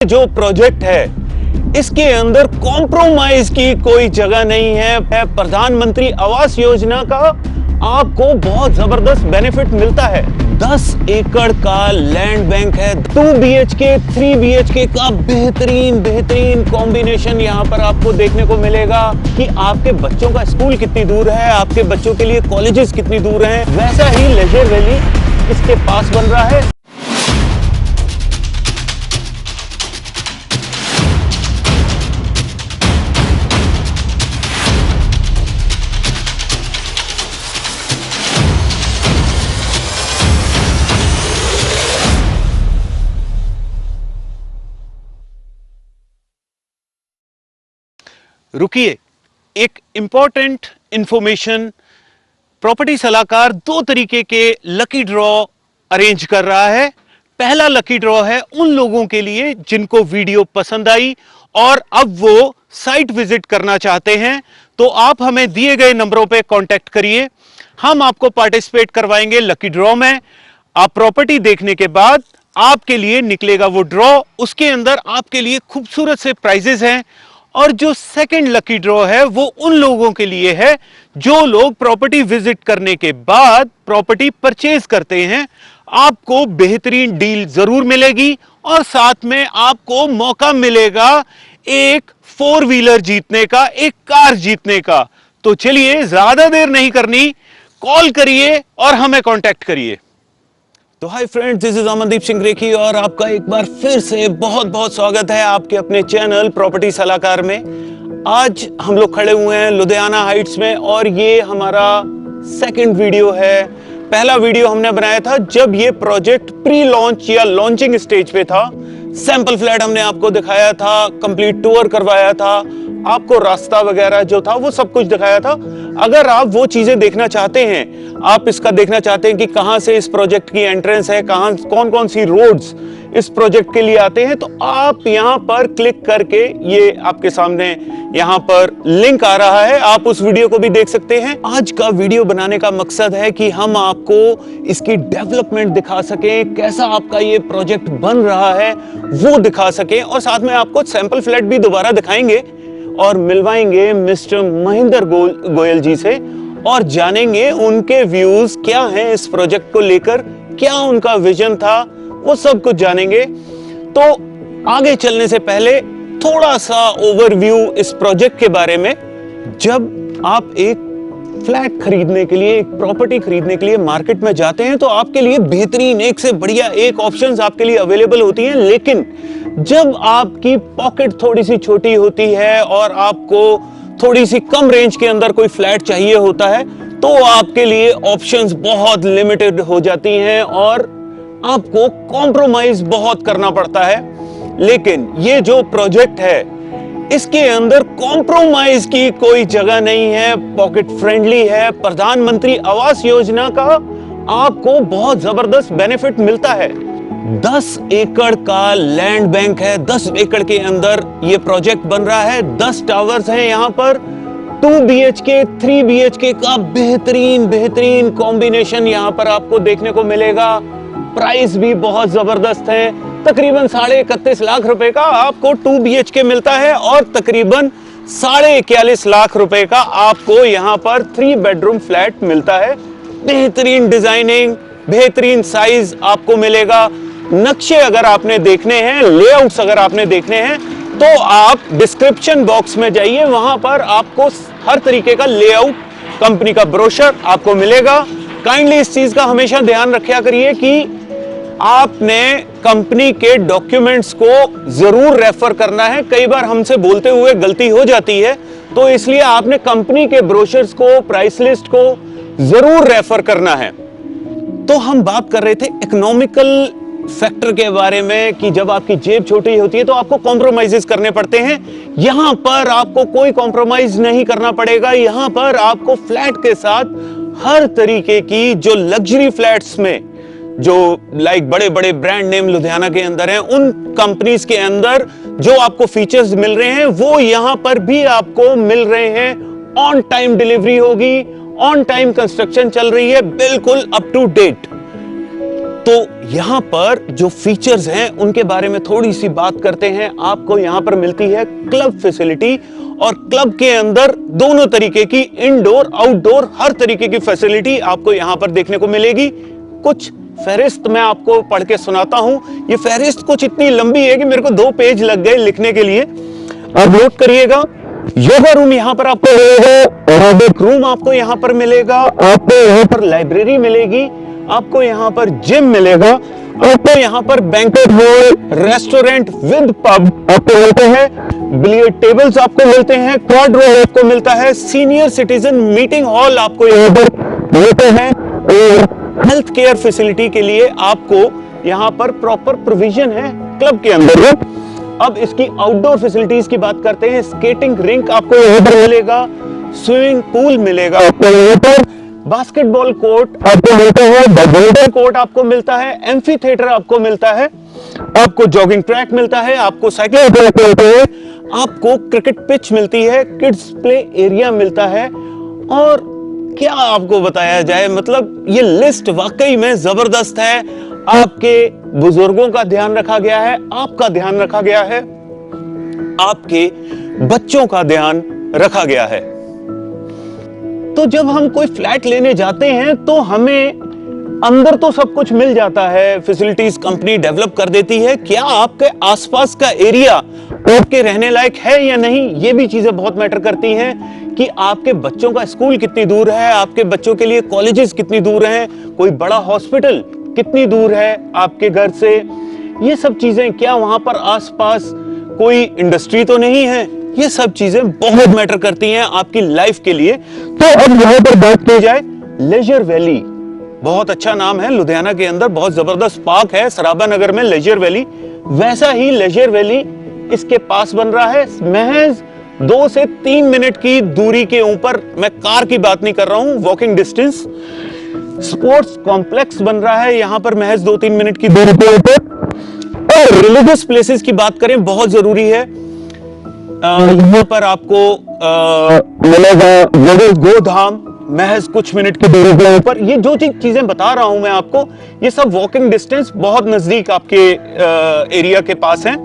जो प्रोजेक्ट है इसके अंदर कॉम्प्रोमाइज की कोई जगह नहीं है। प्रधानमंत्री आवास योजना का आपको बहुत जबरदस्त बेनिफिट मिलता है। 10 एकड़ का लैंड बैंक है। 2 BHK 3 BHK का बेहतरीन कॉम्बिनेशन यहाँ पर आपको देखने को मिलेगा कि आपके बच्चों का स्कूल कितनी दूर है, आपके बच्चों के लिए कॉलेजेस कितनी दूर हैं। वैसा ही लेजर वैली इसके पास बन रहा है। रुकिए, एक इंपॉर्टेंट इंफॉर्मेशन। प्रॉपर्टी सलाहकार 2 तरीके के लकी ड्रॉ अरेंज कर रहा है। पहला लकी ड्रॉ है उन लोगों के लिए जिनको वीडियो पसंद आई और अब वो साइट विजिट करना चाहते हैं, तो आप हमें दिए गए नंबरों पे कांटेक्ट करिए। हम आपको पार्टिसिपेट करवाएंगे लकी ड्रॉ में। आप प्रॉपर्टी देखने के बाद आपके लिए निकलेगा वो ड्रॉ, उसके अंदर आपके लिए खूबसूरत से प्राइजेस हैं। और जो सेकंड लकी ड्रॉ है वो उन लोगों के लिए है जो लोग प्रॉपर्टी विजिट करने के बाद प्रॉपर्टी परचेज करते हैं। आपको बेहतरीन डील जरूर मिलेगी और साथ में आपको मौका मिलेगा एक 4 व्हीलर जीतने का, एक कार जीतने का। तो चलिए ज्यादा देर नहीं करनी, कॉल करिए और हमें कांटेक्ट करिए। तो hi friends, this is Amandeep Singh Rekhi और आपका एक बार फिर से बहुत बहुत स्वागत है आपके अपने चैनल प्रॉपर्टी सलाहकार में। आज हम लोग खड़े हुए हैं लुधियाना हाइट्स में और ये हमारा सेकंड वीडियो है। पहला वीडियो हमने बनाया था जब ये प्रोजेक्ट प्री लॉन्च या लॉन्चिंग स्टेज पे था। सैंपल फ्लैट हमने आपको दिखाया था, कंप्लीट टूर करवाया था, आपको रास्ता वगैरह जो था वो सब कुछ दिखाया था। अगर आप वो चीजें देखना चाहते हैं, आप इसका देखना चाहते हैं कि कहां से इस प्रोजेक्ट की एंट्रेंस है, कहां कौन कौन सी रोड्स इस प्रोजेक्ट के लिए आते हैं, तो आप यहां पर क्लिक करके ये आपके सामने यहां पर लिंक आ रहा है, आप उस वीडियो को भी देख सकते हैं। आज का वीडियो बनाने का मकसद है कि हम आपको इसकी डेवलपमेंट दिखा सकें, कैसा आपका ये प्रोजेक्ट बन रहा है वो दिखा सकें, और साथ में आपको सैंपल फ्लैट भी दोबारा दिखाएंगे और मिलवाएंगे मिस्टर महेंद्र गोयल जी से और जानेंगे उनके व्यूज क्या हैं इस प्रोजेक्ट को लेकर, क्या उनका विजन था, वो सब कुछ जानेंगे। तो आगे चलने से पहले थोड़ा सा ओवरव्यू इस प्रोजेक्ट के बारे में। जब आप एक फ्लैट खरीदने के लिए, एक प्रॉपर्टी खरीदने के लिए मार्केट में जाते हैं तो आपके लिए बेहतरीन, एक से बढ़िया एक ऑप्शंस आपके लिए अवेलेबल होती हैं। लेकिन जब आपकी पॉकेट थोड़ी सी छोटी होती है और आपको थोड़ी सी कम रेंज के अंदर कोई फ्लैट चाहिए होता है तो आपके लिए ऑप्शंस बहुत लिमिटेड हो जाती हैं और आपको कॉम्प्रोमाइज बहुत करना पड़ता है। लेकिन ये जो प्रोजेक्ट है इसके अंदर कॉम्प्रोमाइज की कोई जगह नहीं है, पॉकेट फ्रेंडली है। प्रधानमंत्री आवास योजना का आपको बहुत जबरदस्त बेनिफिट मिलता है। 10 एकड़ का लैंड बैंक है। 10 एकड़ के अंदर ये प्रोजेक्ट बन रहा है। 10 टावर्स हैं यहाँ पर। 2 BHK 3 BHK का बेहतरीन कॉम्बिनेशन यहाँ पर आपको देखने को मिलेगा। प्राइस भी बहुत जबरदस्त है। तकरीबन 31.5 लाख रुपए का आपको 2 BHK मिलता है और तकरीबन 41.5 लाख रुपए का आपको यहाँ पर 3 बेडरूम फ्लैट मिलता है। बेहतरीन डिजाइनिंग, बेहतरीन साइज आपको मिलेगा। नक्शे अगर आपने देखने हैं, लेआउट्स अगर आपने देखने हैं तो आप डिस्क्रिप्शन बॉक्स में जाइए, वहां पर आपको हर तरीके का लेआउट, कंपनी का ब्रोशर आपको मिलेगा। काइंडली इस चीज का हमेशा ध्यान रखा करिए कि आपने कंपनी के डॉक्यूमेंट्स को जरूर रेफर करना है। कई बार हमसे बोलते हुए गलती हो जाती है, तो इसलिए आपने कंपनी के ब्रोशर्स को, प्राइस लिस्ट को जरूर रेफर करना है। तो हम बात कर रहे थे इकोनॉमिकल फैक्टर के बारे में कि जब आपकी जेब छोटी होती है तो आपको कॉम्प्रोमाइजेस करने पड़ते हैं। यहां पर आपको कोई कॉम्प्रोमाइज नहीं करना पड़ेगा। यहां पर आपको फ्लैट के साथ हर तरीके की जो लग्जरी फ्लैट्स में जो लाइक बड़े बड़े ब्रांड नेम लुधियाना के अंदर हैं, उन कंपनीज के अंदर जो आपको फीचर्स मिल रहे हैं वो यहां पर भी आपको मिल रहे हैं। ऑन टाइम डिलीवरी होगी, ऑन टाइम कंस्ट्रक्शन चल रही है, बिल्कुल अप टू डेट। तो यहां पर जो फीचर्स हैं उनके बारे में थोड़ी सी बात करते हैं। आपको यहां पर मिलती है क्लब फैसिलिटी, और क्लब के अंदर दोनों तरीके की इंडोर आउटडोर हर तरीके की फैसिलिटी आपको यहां पर देखने को मिलेगी। कुछ फहरिस्त मैं आपको पढ़ के सुनाता हूं। ये फहरिस्त कुछ इतनी लंबी है कि मेरे को 2 पेज लग गए लिखने के लिए। अब नोट करिएगा, योगा रूम यहां पर आपको मिलेगा, एरोबिक रूम आपको यहां पर मिलेगा, आपको यहां पर लाइब्रेरी मिलेगी, आपको यहां पर जिम मिलेगा, आपको यहां पर banquet hall, restaurant with pub आपको मिलते हैं, बिलियर्ड टेबल्स आपको मिलते हैं, कार्ड रूम आपको मिलता है, सीनियर सिटीजन मीटिंग हॉल आपको यहां पर मिलते हैं, और हेल्थ केयर फैसिलिटी के लिए आपको यहां पर प्रॉपर प्रोविजन है क्लब के अंदर। अब इसकी आउटडोर फैसिलिटीज की बात करते हैं। स्केटिंग रिंक आपको यहां पर मिलेगा, स्विमिंग पूल मिलेगा आपको यहां पर, बास्केटबॉल कोर्ट आपको मिलता है, बैडमिंटन कोर्ट आपको मिलता है, एम्फी थिएटर आपको मिलता है, आपको जॉगिंग ट्रैक मिलता है, आपको साइकिलिंग ट्रैक मिलते हैं, आपको क्रिकेट पिच मिलती है, किड्स प्ले एरिया मिलता है। और क्या आपको बताया जाए, मतलब ये लिस्ट वाकई में जबरदस्त है। आपके बुजुर्गों का ध्यान रखा गया है, आपका ध्यान रखा गया है, आपके बच्चों का ध्यान रखा गया है। तो जब हम कोई फ्लैट लेने जाते हैं तो हमें अंदर तो सब कुछ मिल जाता है, फैसिलिटीज कंपनी डेवलप कर देती है। क्या आपके आसपास का एरिया आपके रहने लायक है या नहीं, ये भी चीजें बहुत मैटर करती हैं। कि आपके बच्चों का स्कूल कितनी दूर है, आपके बच्चों के लिए कॉलेजेस कितनी दूर हैं, कोई बड़ा हॉस्पिटल कितनी दूर है आपके घर से, ये सब चीजें। क्या वहां पर आसपास कोई इंडस्ट्री तो नहीं है, ये सब चीजें बहुत मैटर करती हैं आपकी लाइफ के लिए। तो अब यहां पर बात की जाए, लेजर वैली बहुत अच्छा नाम है, लुधियाना के अंदर बहुत जबरदस्त पार्क है सराबा नगर में लेजर वैली। वैसा ही लेजर वैली इसके पास बन रहा है, महज 2 से 3 मिनट की दूरी के ऊपर, मैं कार की बात नहीं कर रहा हूं, वॉकिंग डिस्टेंस। स्पोर्ट्स कॉम्प्लेक्स बन रहा है यहां पर महज 2-3 मिनट की दूरी के ऊपर। और रिलीजियस प्लेसेस की बात करें, बहुत जरूरी है, यहां पर आपको मिलेगा गोधाम महज कुछ मिनट की दूरी के ऊपर। ये जो चीजें बता रहा हूं मैं आपको, ये सब वॉकिंग डिस्टेंस बहुत नजदीक आपके एरिया के पास है।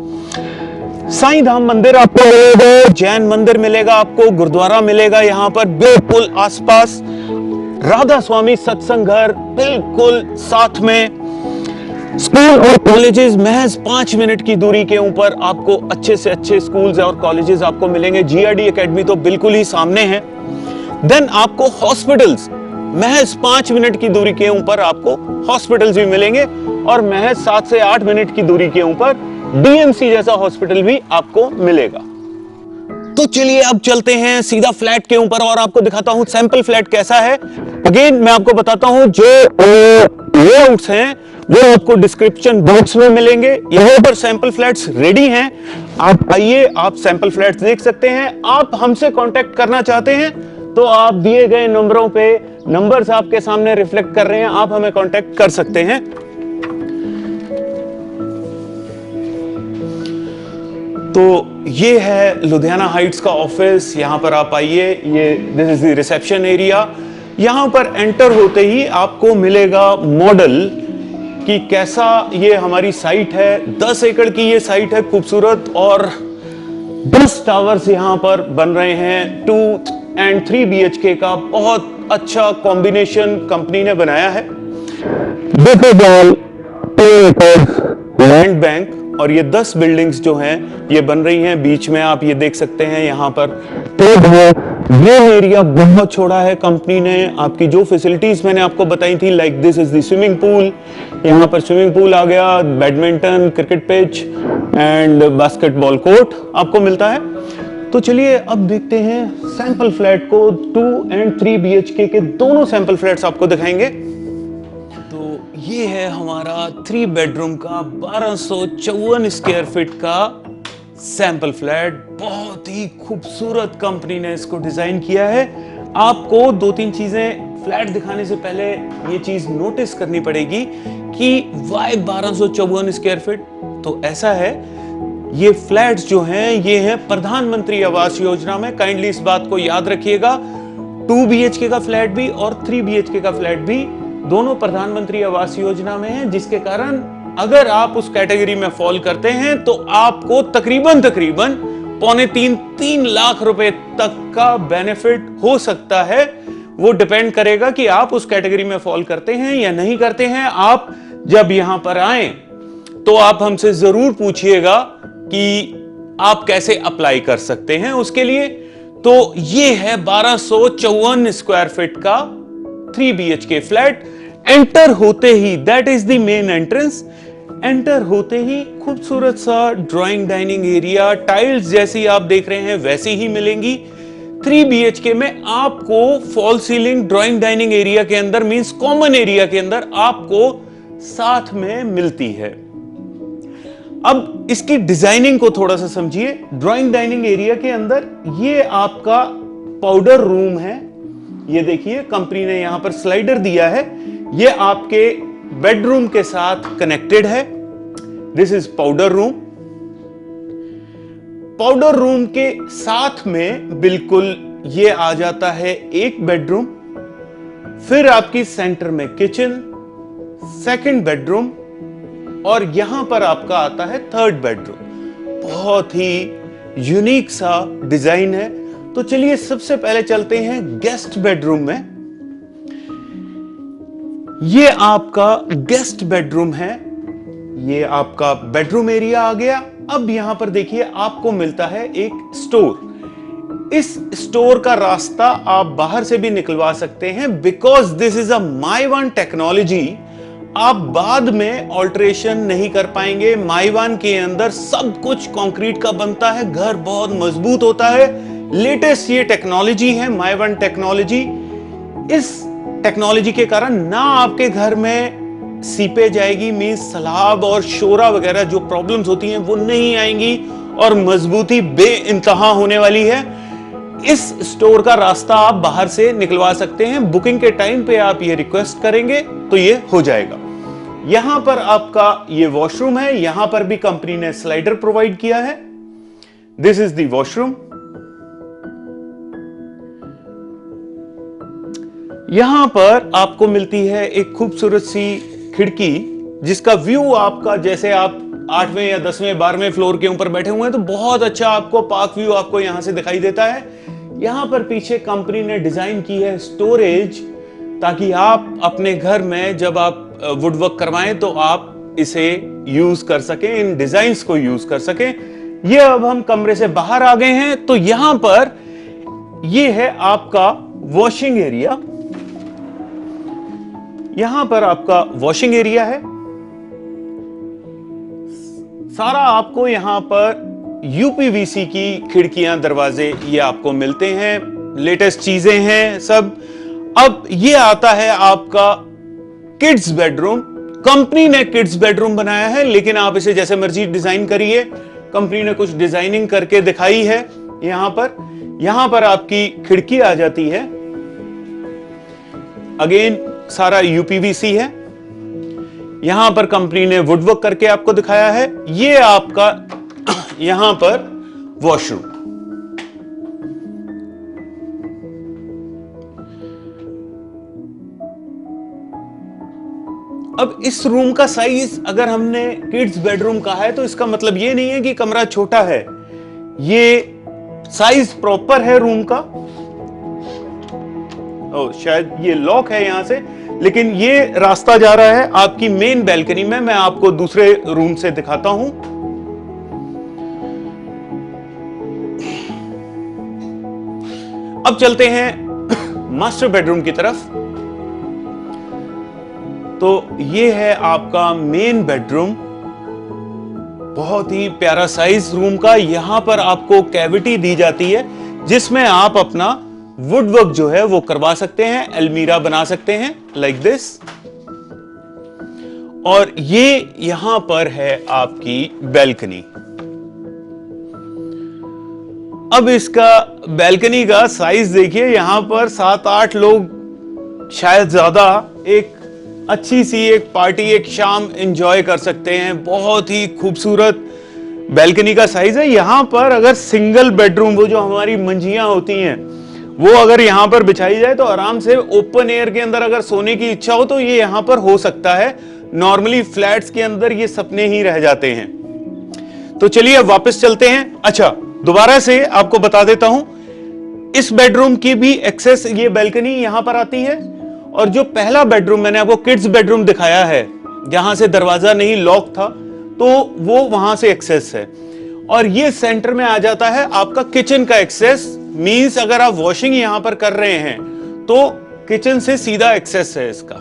साईं धाम मंदिर आपको मिलेगा, जैन मंदिर मिलेगा आपको, गुरुद्वारा मिलेगा यहां पर बिल्कुल आसपास, राधा स्वामी सत्संग घर बिल्कुल साथ में, स्कूल और कॉलेजेस महज 5 मिनट की दूरी के ऊपर आपको अच्छे से अच्छे स्कूल्स और कॉलेजेस आपको मिलेंगे। जीआरडी एकेडमी तो बिल्कुल ही सामने है। देन आपको हॉस्पिटल्स महज 5 मिनट की दूरी के ऊपर आपको हॉस्पिटल्स भी मिलेंगे, और महज 7 से 8 मिनट की दूरी के ऊपर डीएमसी जैसा हॉस्पिटल भी आपको मिलेगा। तो चलिए अब चलते हैं सीधा फ्लैट के ऊपर और आपको दिखाता हूं सैंपल फ्लैट कैसा है। अगेन मैं आपको बताता हूं, जो लेआउट्स हैं वो आपको डिस्क्रिप्शन बॉक्स में मिलेंगे। यहां पर सैंपल फ्लैट्स रेडी हैं, आप आइए, आप सैंपल फ्लैट्स देख सकते हैं। आप हमसे कांटेक्ट करना चाहते हैं तो आप दिए गए नंबरों पे, नंबर्स आपके सामने रिफ्लेक्ट कर रहे हैं, आप हमें कांटेक्ट कर सकते हैं। तो ये है लुधियाना हाइट्स का ऑफिस, यहां पर आप आइए, ये this is the reception area. यहां पर एंटर होते ही आपको मिलेगा मॉडल कि कैसा ये हमारी साइट है। 10 एकड़ की ये साइट है खूबसूरत, और 10 टावर्स यहां पर बन रहे हैं। 2 and 3 BHK का बहुत अच्छा कॉम्बिनेशन कंपनी ने बनाया है। लैंड बैंक, और ये 10 बिल्डिंग्स जो हैं ये बन रही हैं। बीच में आप ये देख सकते हैं यहां पर ये एरिया बहुत छोड़ा है। कंपनी ने आपकी जो फैसिलिटीज मैंने आपको बताई थी, like this is the swimming pool, यहां पर स्विमिंग पूल आ गया, badminton, cricket pitch and basketball court आपको मिलता है। तो चलिए अब देखते हैं सैंपल फ्लैट को। 2 and 3 BHK के दोनों सैंपल फ्लैट्स आपको दिखाएंगे। तो ये है हमारा 3 बेडरूम का 1254 स्क्वायर फीट का सैंपल फ्लैट। बहुत ही खूबसूरत कंपनी ने इसको डिजाइन किया है। आपको 2-3 चीजें फ्लैट दिखाने से पहले ये चीज नोटिस करनी पड़ेगी कि वाई 1254 स्क्वायर फीट। तो ऐसा है, ये फ्लैट्स जो हैं ये हैं प्रधानमंत्री आवास योजना में। काइंडली इस बात को याद रखिएगा, 2 BHK का फ्लैट भी और 3 BHK का फ्लैट भी दोनों प्रधानमंत्री आवास योजना में हैं, जिसके कारण अगर आप उस कैटेगरी में फॉल करते हैं तो आपको तकरीबन 3.5 लाख रुपए तक का बेनिफिट हो सकता है। वो डिपेंड करेगा कि आप उस कैटेगरी में फॉल करते हैं या नहीं करते हैं। आप जब यहां पर आए तो आप हमसे जरूर पूछिएगा कि आप कैसे अप्लाई कर सकते हैं उसके लिए। तो ये है 1254 स्क्वायर फीट का 3 BHK फ्लैट। एंटर होते ही, that is the main entrance, enter होते ही खूबसूरत सा ड्राइंग डाइनिंग एरिया, टाइल्स जैसी आप देख रहे हैं वैसी ही मिलेंगी। 3 BHK में आपको fall ceiling drawing dining area के अंदर, मींस कॉमन एरिया के अंदर आपको साथ में मिलती है। अब इसकी डिजाइनिंग को थोड़ा सा समझिए। ड्राइंग डाइनिंग एरिया के अंदर ये आपका पाउडर रूम है। ये देखिए कंपनी ने यहां पर स्लाइडर दिया है, ये आपके बेडरूम के साथ कनेक्टेड है। This is powder room. Powder room के साथ में बिल्कुल ये आ जाता है एक बेडरूम, फिर आपकी सेंटर में किचन, सेकंड बेडरूम, और यहां पर आपका आता है थर्ड बेडरूम। बहुत ही यूनिक सा डिजाइन है। तो चलिए सबसे पहले चलते हैं गेस्ट बेडरूम में। ये आपका गेस्ट बेडरूम है, ये आपका बेडरूम एरिया आ गया। अब यहां पर देखिए आपको मिलता है एक स्टोर। इस स्टोर का रास्ता आप बाहर से भी निकलवा सकते हैं, because this is a my one technology. आप बाद में ऑल्टरेशन नहीं कर पाएंगे। माई वन के अंदर सब कुछ कंक्रीट का बनता है, घर बहुत मजबूत होता है। लेटेस्ट ये टेक्नोलॉजी है, माई वन टेक्नोलॉजी। इस टेक्नोलॉजी के कारण ना आपके घर में सीपेज आएगी, मींस सलाब और शोरा वगैरह जो प्रॉब्लम्स होती हैं वो नहीं आएंगी, और मजबूती बेइंतहा होने वाली है। इस स्टोर का रास्ता आप बाहर से निकलवा सकते हैं। बुकिंग के टाइम पे आप ये रिक्वेस्ट करेंगे तो ये हो जाएगा। यहां पर आपका ये वॉशरूम है, यहां पर भी कंपनी ने स्लाइडर प्रोवाइड किया है। This is the washroom. यहां पर आपको मिलती है एक खूबसूरत सी खिड़की, जिसका व्यू आपका, जैसे आप 8वें या 10वें 12वें फ्लोर के ऊपर बैठे हुए हैं तो बहुत अच्छा आपको पार्क व्यू आपको यहां से दिखाई देता है। यहां पर पीछे कंपनी ने डिजाइन की है स्टोरेज, ताकि आप अपने घर में जब आप वुडवर्क करवाएं तो आप इसे यूज कर सकें, इन डिजाइन्स को यूज कर सकें। ये अब हम कमरे से बाहर आ गए हैं, तो यहां पर ये है आपका वॉशिंग एरिया। यहां पर आपका वॉशिंग एरिया है। सारा आपको यहां पर यूपीवीसी की खिड़कियां, दरवाजे ये आपको मिलते हैं। लेटेस्ट चीजें हैं सब। अब ये आता है आपका किड्स बेडरूम। कंपनी ने किड्स बेडरूम बनाया है, लेकिन आप इसे जैसे मर्जी डिजाइन करिए। कंपनी ने कुछ डिजाइनिंग करके दिखाई है। यहां पर आपकी खिड़की आ जाती है। अगेन सारा यूपीवीसी है। यहां पर कंपनी ने वुडवर्क करके आपको दिखाया है। ये आपका यहां पर वॉशरूम। अब इस रूम का साइज अगर हमने किड्स बेडरूम कहा है तो इसका मतलब ये नहीं है कि कमरा छोटा है। ये साइज प्रॉपर है रूम का। शायद ये लॉक है यहां से, लेकिन ये रास्ता जा रहा है आपकी मेन बैल्कनी में। मैं आपको दूसरे रूम से दिखाता हूं। अब चलते हैं मास्टर बेडरूम की तरफ। तो ये है आपका मेन बेडरूम। बहुत ही प्यारा साइज रूम का। यहां पर आपको कैविटी दी जाती है, जिसमें आप अपना वुडवर्क जो है वो करवा सकते हैं, अलमीरा बना सकते हैं लाइक दिस। और ये यहां पर है आपकी बैल्कनी। अब इसका बैल्कनी का साइज देखिए, यहां पर 7-8 लोग शायद ज्यादा एक अच्छी सी एक पार्टी, एक शाम एंजॉय कर सकते हैं। बहुत ही खूबसूरत बैल्कनी का साइज है। यहां पर अगर सिंगल बेडरूम, वो जो हमारी मंजियां होती हैं, वो अगर यहां पर बिछाई जाए तो आराम से ओपन एयर के अंदर अगर सोने की इच्छा हो तो ये यहां पर हो सकता है। नॉर्मली फ्लैट्स के अंदर ये सपने ही रह जाते हैं। तो चलिए अब वापस चलते हैं। अच्छा, दोबारा से आपको बता देता हूं, इस बेडरूम की भी एक्सेस ये बैल्कनी यहां पर आती है, और जो पहला बेडरूम मैंने आपको किड्स बेडरूम दिखाया है, जहां से दरवाजा नहीं लॉक था, तो वो वहां से एक्सेस है। और ये सेंटर में आ जाता है आपका किचन का एक्सेस। मींस अगर आप वॉशिंग यहां पर कर रहे हैं तो किचन से सीधा एक्सेस है इसका।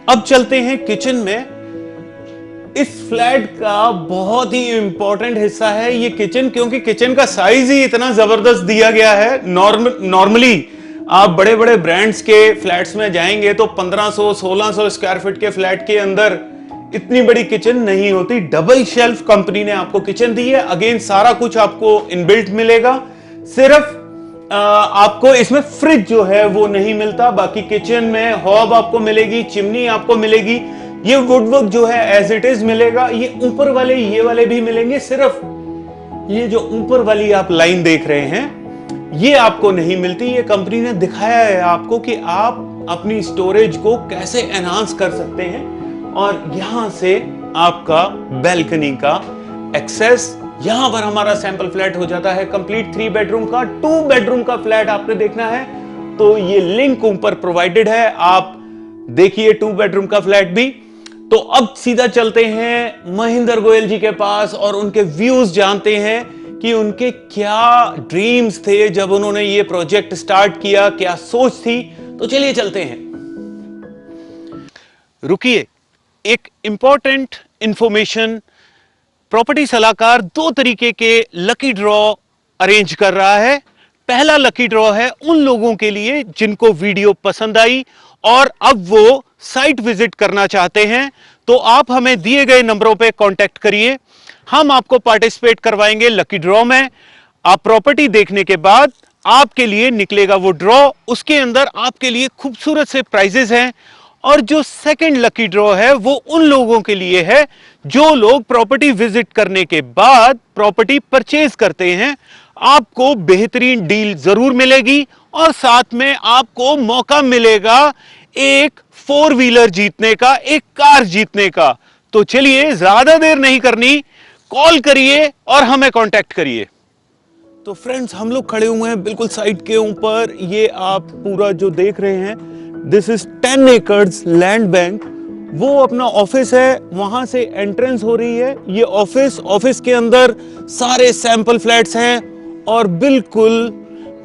अब चलते हैं किचन में। इस फ्लैट का बहुत ही इंपॉर्टेंट हिस्सा है ये किचन, क्योंकि किचन का साइज ही इतना जबरदस्त दिया गया है। नॉर्मली आप बड़े बड़े ब्रांड्स के फ्लैट्स में जाएंगे तो 1500-1600 स्क्वायर फीट के फ्लैट के अंदर इतनी बड़ी किचन नहीं होती। डबल शेल्फ कंपनी ने आपको किचन दी है। अगेन सारा कुछ आपको इनबिल्ट मिलेगा, सिर्फ आपको इसमें फ्रिज जो है वो नहीं मिलता। बाकी किचन में हॉब आपको मिलेगी, चिमनी आपको मिलेगी, ये वुडवर्क जो है एज इट इज मिलेगा। ये ऊपर वाले ये वाले भी मिलेंगे, सिर्फ ये जो ऊपर वाली आप लाइन देख रहे हैं ये आपको नहीं मिलती। ये कंपनी ने दिखाया है आपको कि आप अपनी स्टोरेज को कैसे एनहांस कर सकते हैं। और यहां से आपका बैल्कनी का एक्सेस, यहां पर हमारा सैंपल फ्लैट हो जाता है कंप्लीट 3 बेडरूम का। 2 बेडरूम का फ्लैट आपने देखना है तो ये लिंक ऊपर प्रोवाइडेड है, आप देखिए 2 बेडरूम का फ्लैट भी। तो अब सीधा चलते हैं महेंद्र गोयल जी के पास और उनके व्यूज जानते हैं कि उनके क्या ड्रीम्स थे जब उन्होंने ये प्रोजेक्ट स्टार्ट किया, क्या सोच थी। तो चलिए चलते हैं। रुकिए, एक इंपॉर्टेंट इंफॉर्मेशन, प्रॉपर्टी सलाहकार 2 तरीके के लकी ड्रॉ अरेंज कर रहा है। पहला लकी ड्रॉ है उन लोगों के लिए जिनको वीडियो पसंद आई और अब वो साइट विजिट करना चाहते हैं, तो आप हमें दिए गए नंबरों पे कांटेक्ट करिए, हम आपको पार्टिसिपेट करवाएंगे लकी ड्रॉ में। आप प्रॉपर्टी देखने के बाद आपके लिए निकलेगा वो ड्रॉ, उसके अंदर आपके लिए खूबसूरत से प्राइजेस हैं। और जो सेकंड लकी ड्रॉ है वो उन लोगों के लिए है जो लोग प्रॉपर्टी विजिट करने के बाद प्रॉपर्टी परचेज करते हैं। आपको बेहतरीन डील जरूर मिलेगी और साथ में आपको मौका मिलेगा एक 4 व्हीलर जीतने का, एक कार जीतने का। तो चलिए ज्यादा देर नहीं करनी, कॉल करिए और हमें कांटेक्ट करिए। तो फ्रेंड्स, हम लोग खड़े हुए हैं बिल्कुल साइट के ऊपर। ये आप पूरा जो देख रहे हैं, this is 10 acres land bank. वो अपना ऑफिस है, वहां से एंट्रेंस हो रही है। ये ऑफिस के अंदर सारे सैंपल फ्लैट्स हैं और बिल्कुल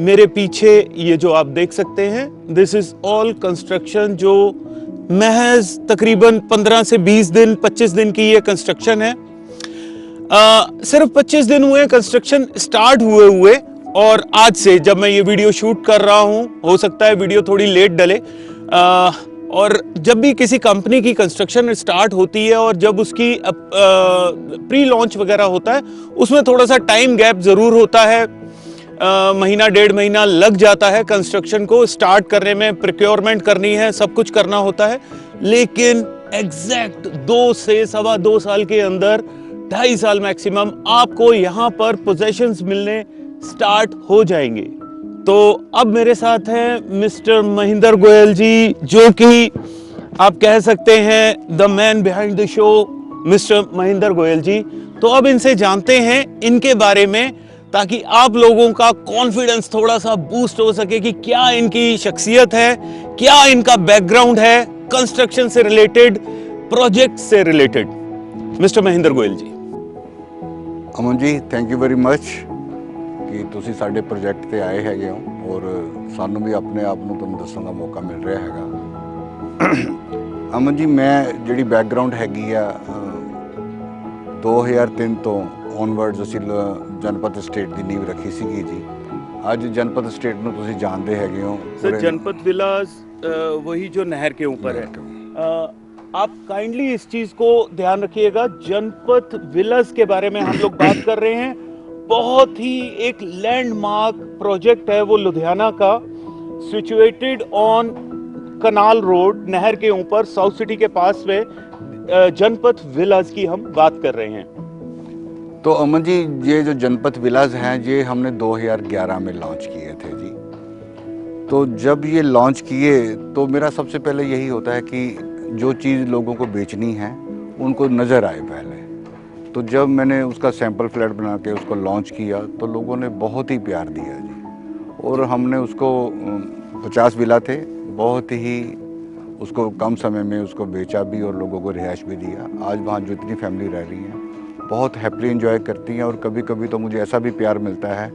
मेरे पीछे ये जो आप देख सकते हैं, दिस इज ऑल कंस्ट्रक्शन, जो महज तकरीबन 15 से 20 दिन 25 दिन की ये कंस्ट्रक्शन है। सिर्फ 25 दिन हुए कंस्ट्रक्शन स्टार्ट हुए और आज से जब मैं ये वीडियो शूट कर रहा हूं, हो सकता है वीडियो थोड़ी लेट डले। और जब भी किसी कंपनी की कंस्ट्रक्शन स्टार्ट होती है और जब उसकी प्री लॉन्च वगैरह होता है, उसमें थोड़ा सा टाइम गैप जरूर होता है। महीना 1.5 महीना लग जाता है कंस्ट्रक्शन को स्टार्ट करने में, प्रोक्योरमेंट करनी है, सब कुछ करना होता है। लेकिन एग्जैक्ट 2 से 2.25 साल के अंदर, 2.5 साल मैक्सिमम, आपको यहां पर पोजेशंस मिलने स्टार्ट हो जाएंगे। तो अब मेरे साथ हैं मिस्टर महेंद्र गोयल जी, जो कि आप कह सकते हैं the man behind the show, mister Mahendra Goyal ji. तो अब इनसे जानते हैं इनके बारे में, ताकि आप लोगों का कॉन्फिडेंस थोड़ा सा बूस्ट हो सके कि क्या इनकी शख्सियत है, क्या इनका बैकग्राउंड है कंस्ट्रक्शन से रिलेटेड, प्रोजेक्ट से related. Mister Mahendra Goyal ji. Aman ji, thank you very much कि ਤੁਸੀਂ ਸਾਡੇ ਪ੍ਰੋਜੈਕਟ ਤੇ ਆਏ ਹੈਗੇ ਹੋ ਔਰ ਸਾਨੂੰ ਵੀ ਆਪਣੇ ਆਪ ਨੂੰ ਤੁਹਾਨੂੰ ਦੱਸਣ ਦਾ ਮੌਕਾ ਮਿਲ ਰਿਹਾ ਹੈਗਾ। ਅਮਨ ਜੀ, ਮੈਂ ਜਿਹੜੀ ਬੈਕਗਰਾਉਂਡ ਹੈਗੀ ਆ 2003 ਤੋਂ ਔਨਵਰਡਸ ਅਸੀਂ ਜਨਪਦ ਸਟੇਟ ਦੀ ਨੀਂਹ ਰੱਖੀ ਸੀਗੀ ਜੀ। ਅੱਜ ਜਨਪਦ ਸਟੇਟ ਨੂੰ ਤੁਸੀਂ ਜਾਣਦੇ ਹੈਗੇ ਹੋ। सर, जनपद विलास वही जो नहर के ऊपर है। आप काइंडली इस चीज को ध्यान रखिएगा, जनपद विलास के बारे में हम लोग बात कर रहे हैं। बहुत ही एक लैंडमार्क प्रोजेक्ट है वो लुधियाना का, सिचुएटेड ऑन कनाल रोड, नहर के ऊपर, साउथ सिटी के पास में। जनपद विलास की हम बात कर रहे हैं। तो अमन जी, ये जो जनपथ विलाज हैं ये हमने 2011 में लॉन्च किए थे जी। तो जब ये लॉन्च किए तो मेरा सबसे पहले यही होता है कि जो चीज़ लोगों को बेचनी है उनको नज़र आए पहले। तो जब मैंने उसका सैंपल फ्लैट बना के उसको लॉन्च किया तो लोगों ने बहुत ही प्यार दिया जी। और हमने उसको 50 विला थे, बहुत ही उसको कम समय में उसको बेचा भी और लोगों को रिहाइश भी दिया। आज वहाँ जो इतनी फैमिली रह रही हैं बहुत हैप्पीली एंजॉय करती हैं। और कभी कभी तो मुझे ऐसा भी प्यार मिलता है,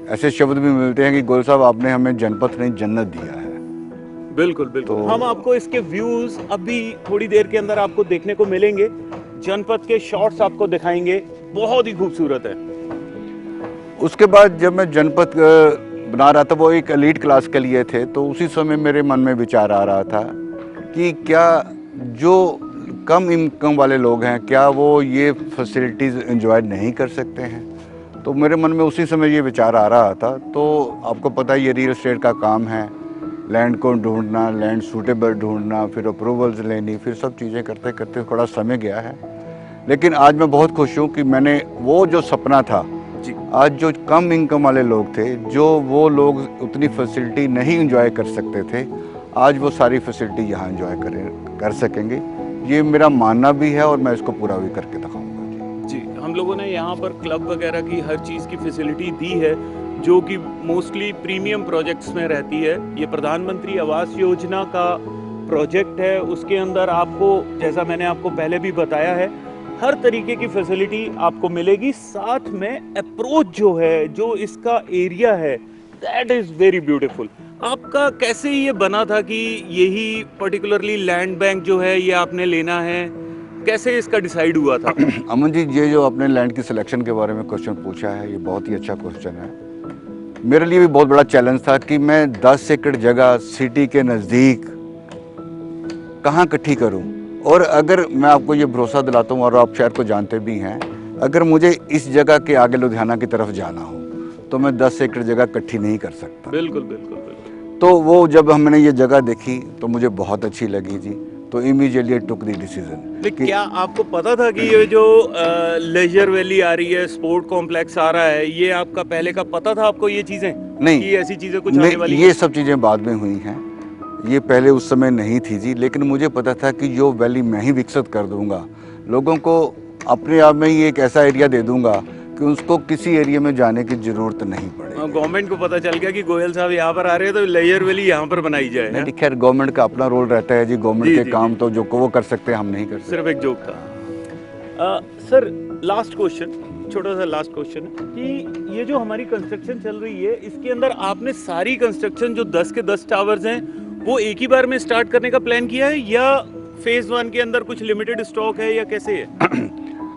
ऐसे शब्द भी मिलते हैं कि गोयल साहब आपने हमें जनपथ नहीं जन्नत दिया है। बिल्कुल बिल्कुल। हम आपको इसके व्यूज अभी थोड़ी देर के अंदर आपको देखने को मिलेंगे। जनपथ के शॉट्स आपको दिखाएंगे, बहुत ही खूबसूरत है। उसके बाद जब मैं जनपथ बना रहा था, वो एक एलीट क्लास के लिए थे, तो उसी समय मेरे मन में विचार आ रहा था कि क्या जो कम इनकम वाले लोग हैं क्या वो ये फैसिलिटीज़ एंजॉय नहीं कर सकते हैं। तो मेरे मन में उसी समय ये विचार आ रहा था। तो आपको पता है ये रियल एस्टेट का काम है, लैंड को ढूंढना, लैंड सूटेबल ढूंढना, फिर अप्रूवल्स लेनी, फिर सब चीज़ें करते करते थोड़ा समय गया है। लेकिन आज मैं बहुत खुश हूँ कि मैंने वो जो सपना था जी। आज जो कम इनकम वाले लोग थे, जो वो लोग उतनी फैसिलिटी नहीं एंजॉय कर सकते थे, आज वो सारी फैसिलिटी यहाँ एंजॉय कर सकेंगे। ये मेरा मानना भी है और मैं इसको पूरा भी करके दिखाऊंगा जी। जी, हम लोगों ने यहाँ पर क्लब वगैरह की हर चीज़ की फैसिलिटी दी है जो कि मोस्टली प्रीमियम प्रोजेक्ट्स में रहती है। ये प्रधानमंत्री आवास योजना का प्रोजेक्ट है, उसके अंदर आपको, जैसा मैंने आपको पहले भी बताया है, हर तरीके की फैसिलिटी आपको मिलेगी। साथ में अप्रोच जो है, जो इसका एरिया है, दैट इज़ वेरी ब्यूटीफुल। आपका कैसे ये बना था कि यही पर्टिकुलरली लैंड बैंक जो है ये आपने लेना है, कैसे इसका डिसाइड हुआ था? अमन जी, ये जो आपने लैंड की सिलेक्शन के बारे में क्वेश्चन पूछा है, ये बहुत ही अच्छा क्वेश्चन है। मेरे लिए भी बहुत बड़ा चैलेंज था कि मैं 10 एकड़ जगह सिटी के नज़दीक कहाँ इकट्ठी करूँ। और अगर मैं आपको ये भरोसा दिलाता हूँ, और आप शहर को जानते भी हैं, अगर मुझे इस जगह के आगे लुधियाना की तरफ जाना हो तो मैं 10 एकड़ जगह इकट्ठी नहीं कर सकता। बिल्कुल बिल्कुल बिल्कुल। तो वो जब हमने ये जगह देखी तो मुझे बहुत अच्छी लगी जी। तो इमीडिएटली टुक द डिसीजन। क्या आपको पता था कि ये जो लेजर वैली आ रही है, स्पोर्ट कॉम्प्लेक्स आ रहा है, ये आपका पहले का पता था आपको ये चीज़ें? नहीं, कि ऐसी चीज़ें कुछ आने वाली ये सब चीज़ें बाद में हुई हैं, ये पहले उस समय नहीं थी जी। लेकिन मुझे पता था कि जो वैली मैं ही विकसित कर दूंगा, लोगों को अपने आप में ही एक ऐसा एरिया दे दूंगा कि उसको किसी एरिया में जाने की ज़रूरत नहीं पड़ेगी। गवर्नमेंट को पता चल गया कि गोयल साहब यहाँ पर आ रहे हैं तो लेजर वैली यहाँ पर बनाई जाए। नहीं, खैर गवर्नमेंट का अपना रोल रहता है जी। गवर्नमेंट जी, के जी, काम जी। तो जो वो कर सकते हैं हम नहीं कर सकते। सिर्फ एक जोक था। सर, लास्ट क्वेश्चन, छोटा सा लास्ट क्वेश्चन है कि ये जो हमारी कंस्ट्रक्शन चल रही है, इसके अंदर आपने सारी कंस्ट्रक्शन जो 10 के 10 टावर्स हैं वो एक ही बार में स्टार्ट करने का प्लान किया है, या फेज 1 के अंदर कुछ लिमिटेड स्टॉक है, या कैसे है?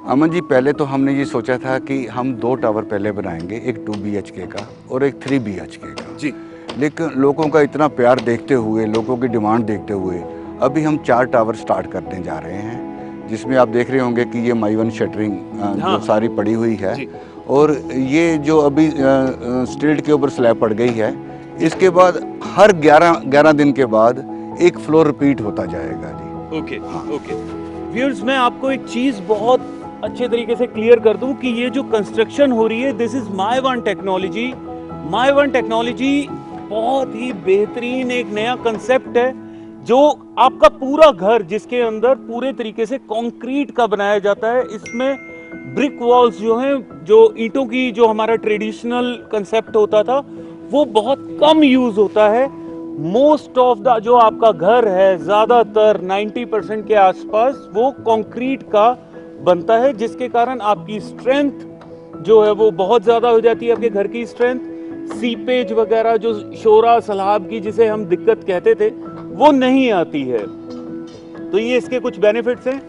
अमन जी, पहले तो हमने ये सोचा था कि हम 2 टावर पहले बनाएंगे, एक 2 BHK का और एक 3 BHK का जी। लेकिन लोगों का इतना प्यार देखते हुए, लोगों की डिमांड देखते हुए अभी हम 4 टावर स्टार्ट करने जा रहे हैं, जिसमें आप देख रहे होंगे कि ये माइवन शटरिंग जो सारी पड़ी हुई है जी। और ये जो अभी स्टील्ड के ऊपर स्लैब पड़ गई है, इसके बाद हर 11 दिन के बाद एक फ्लोर रिपीट होता जाएगा जी। ओके ओके व्यूअर्स, मैं आपको एक चीज़ बहुत अच्छे तरीके से क्लियर कर दूं कि ये जो कंस्ट्रक्शन हो रही है, दिस इज माइवन टेक्नोलॉजी। माइवन टेक्नोलॉजी बहुत ही बेहतरीन एक नया कंसेप्ट है, जो आपका पूरा घर, जिसके अंदर पूरे तरीके से कंक्रीट का बनाया जाता है। इसमें ब्रिक वॉल्स जो हैं, जो ईंटों की, जो हमारा ट्रेडिशनल कंसेप्ट होता था, वो बहुत कम यूज होता है। मोस्ट ऑफ द जो आपका घर है, ज़्यादातर 90% के आसपास वो कंक्रीट का बनता है, जिसके कारण आपकी स्ट्रेंथ जो है वो बहुत ज़्यादा हो जाती है। आपके घर की स्ट्रेंथ, सीपेज वगैरह, जो शोरा सलाब की जिसे हम दिक्कत कहते थे, वो नहीं आती है। तो ये इसके कुछ बेनिफिट्स हैं।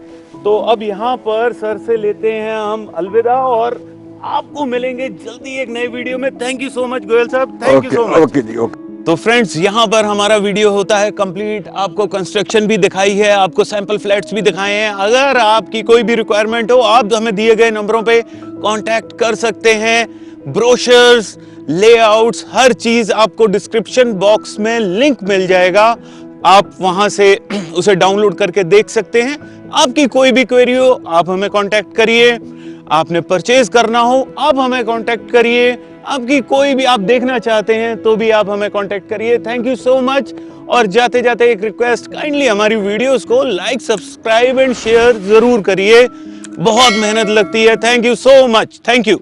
तो अब यहाँ पर सर से लेते हैं हम अलविदा, और आपको मिलेंगे जल्दी एक नए वीडियो में। Thank you so much Goyal साहब, thank you so much. Okay ji, okay. तो फ्रेंड्स, यहाँ पर हमारा वीडियो होता है कंप्लीट। आपको कंस्ट्रक्शन भी दिखाई है, आपको सैंपल फ्लैट्स भी दिखाए हैं। अगर आपकी कोई भी रिक्वायरमेंट हो, आप हमें दिए गए नंबरों पे कांटेक्ट कर सकते हैं। ब्रोशर्स, लेआउट्स, हर चीज आपको डिस्क्रिप्शन बॉक्स में लिंक मिल जाएगा, आप वहां से उसे डाउनलोड करके देख सकते हैं। आपकी कोई भी क्वेरी हो, आप हमें कांटेक्ट करिए। आपने परचेज करना हो आप हमें कांटेक्ट करिए। आपकी कोई भी आप देखना चाहते हैं तो भी आप हमें कांटेक्ट करिए। Thank you so much. और जाते जाते एक रिक्वेस्ट, काइंडली हमारी वीडियोस को लाइक, सब्सक्राइब एंड शेयर जरूर करिए। बहुत मेहनत लगती है। Thank you so much. Thank you.